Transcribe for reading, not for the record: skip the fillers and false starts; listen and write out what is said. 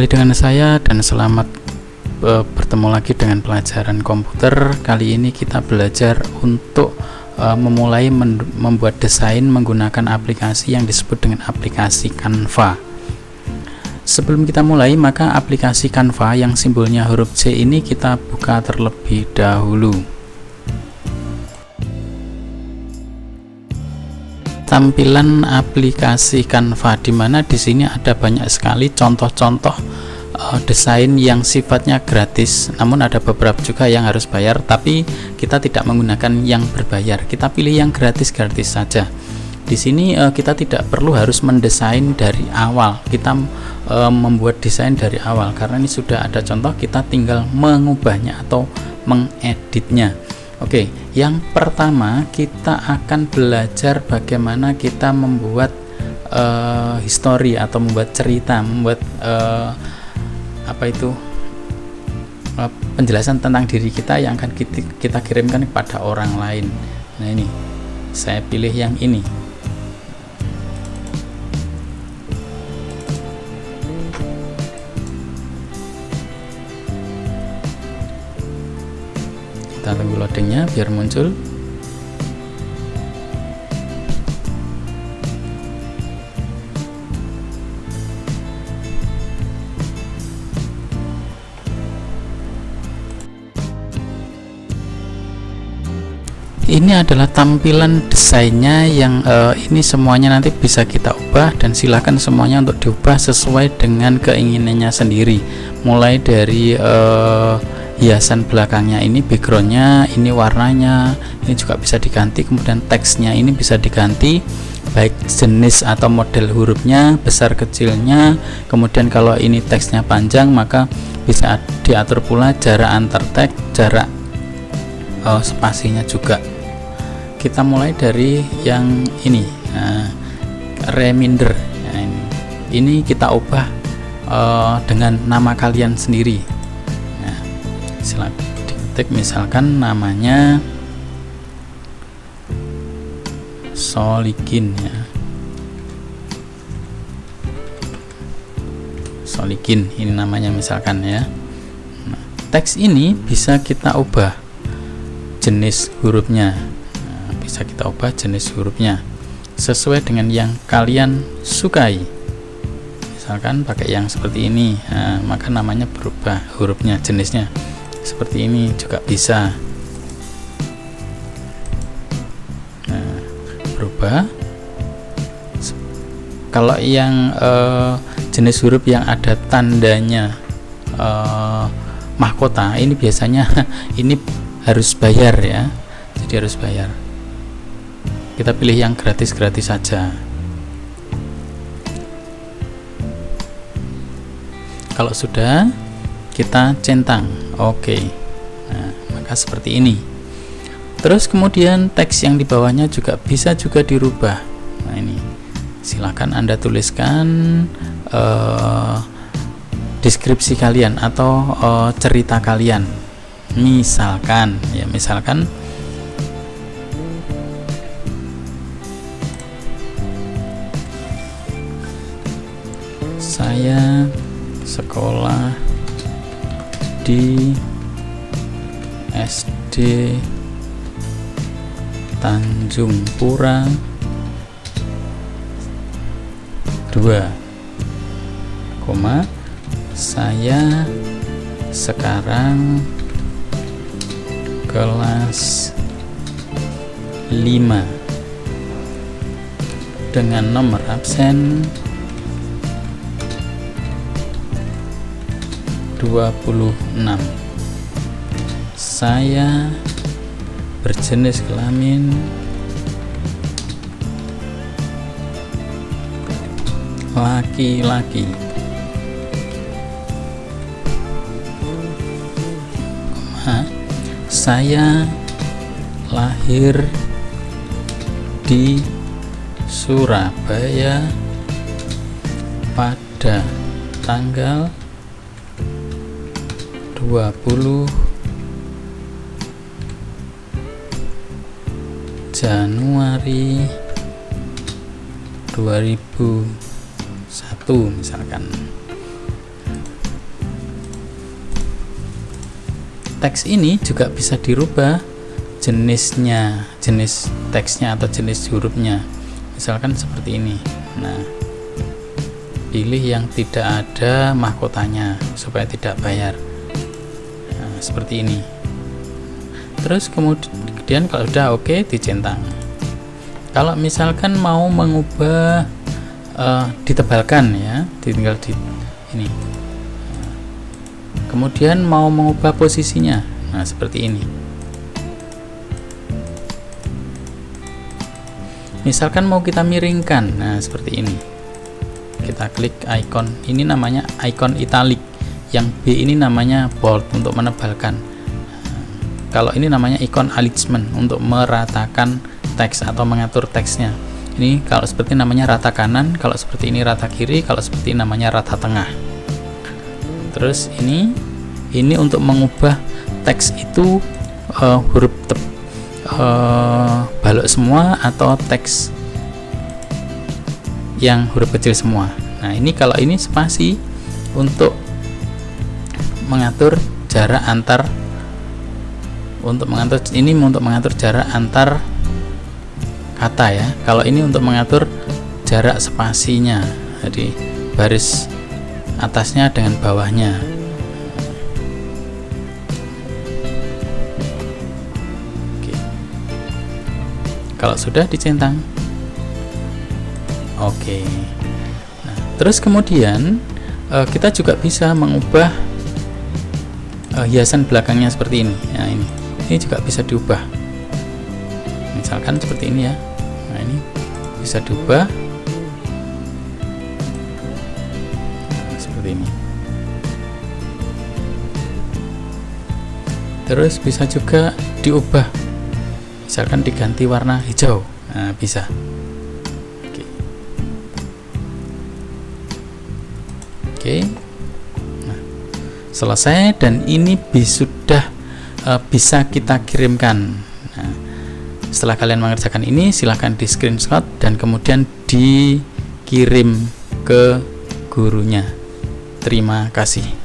kembali dengan saya dan selamat bertemu lagi dengan pelajaran komputer. Kali ini kita belajar untuk memulai membuat desain menggunakan aplikasi yang disebut dengan aplikasi Canva. Sebelum kita mulai, maka aplikasi Canva yang simbolnya huruf C ini kita buka terlebih dahulu. Tampilan aplikasi Canva, di mana di sini ada banyak sekali contoh-contoh desain yang sifatnya gratis, namun ada beberapa juga yang harus bayar, tapi kita tidak menggunakan yang berbayar. Kita pilih yang gratis-gratis saja. Di sini kita tidak perlu harus mendesain dari awal. Kita membuat desain dari awal karena ini sudah ada contoh, kita tinggal mengubahnya atau mengeditnya. Oke, yang pertama kita akan belajar bagaimana kita membuat history atau membuat cerita, membuat penjelasan tentang diri kita yang akan kita kirimkan kepada orang lain. Nah, ini saya pilih yang ini. Kita tunggu loadingnya biar muncul. Ini adalah tampilan desainnya yang ini semuanya nanti bisa kita ubah, dan silakan semuanya untuk diubah sesuai dengan keinginannya sendiri. Mulai dari hiasan belakangnya, ini backgroundnya, ini warnanya, ini juga bisa diganti. Kemudian teksnya ini bisa diganti, baik jenis atau model hurufnya, besar kecilnya. Kemudian kalau ini teksnya panjang, maka bisa diatur pula jarak antar teks, jarak spasinya juga. Kita mulai dari yang ini, reminder. Nah, ini kita ubah dengan nama kalian sendiri. Silakan diketik, misalkan namanya Solikin ya. Solikin ini namanya misalkan ya. Nah, teks ini bisa kita ubah jenis hurufnya. Nah, bisa kita ubah jenis hurufnya sesuai dengan yang kalian sukai. Misalkan pakai yang seperti ini, nah, maka namanya berubah hurufnya, jenisnya. Seperti ini juga bisa. Nah, berubah. Kalau yang jenis huruf yang ada tandanya mahkota, ini biasanya ini harus bayar ya. Jadi harus bayar. Kita pilih yang gratis-gratis saja. Kalau sudah, kita centang. Oke. Nah, maka seperti ini. Terus kemudian teks yang di bawahnya juga bisa juga dirubah. Nah, ini silakan Anda tuliskan deskripsi kalian atau cerita kalian. Misalkan saya sekolah di SD Tanjung Pura 2, saya sekarang kelas 5 dengan nomor absen 26. Saya berjenis kelamin laki-laki. Saya lahir di Surabaya pada tanggal 20 Januari 2001 misalkan. teks ini juga bisa dirubah jenisnya, jenis teksnya atau jenis hurufnya, misalkan seperti ini. Nah, pilih yang tidak ada mahkotanya supaya tidak bayar. Nah, seperti ini. Terus kemudian kalau sudah oke, dicentang. Kalau misalkan mau mengubah ditebalkan ya, tinggal di ini. Kemudian mau mengubah posisinya, nah seperti ini. Misalkan mau kita miringkan, nah seperti ini. Kita klik icon, ini namanya icon italic, yang B ini namanya bold untuk menebalkan. Kalau ini namanya icon alignment untuk meratakan teks atau mengatur teksnya. Ini kalau seperti namanya rata kanan, kalau seperti ini rata kiri, kalau seperti ini namanya rata tengah. Terus ini untuk mengubah teks itu huruf balok semua atau teks yang huruf kecil semua. Nah, ini kalau ini spasi untuk mengatur jarak antar, untuk mengatur jarak antar kata ya. Kalau ini untuk mengatur jarak spasinya, jadi baris atasnya dengan bawahnya. Oke. Kalau sudah dicentang, oke. Nah, terus kemudian kita juga bisa mengubah hiasan belakangnya seperti ini. Nah, ini juga bisa diubah. Misalkan seperti ini ya. Nah, ini bisa diubah. Nah, seperti ini. Terus bisa juga diubah. Misalkan diganti warna hijau. Nah, bisa. Oke. Nah, selesai, dan ini sudah bisa kita kirimkan. Nah, setelah kalian mengerjakan ini, silahkan di screenshot dan kemudian dikirim ke gurunya. Terima kasih.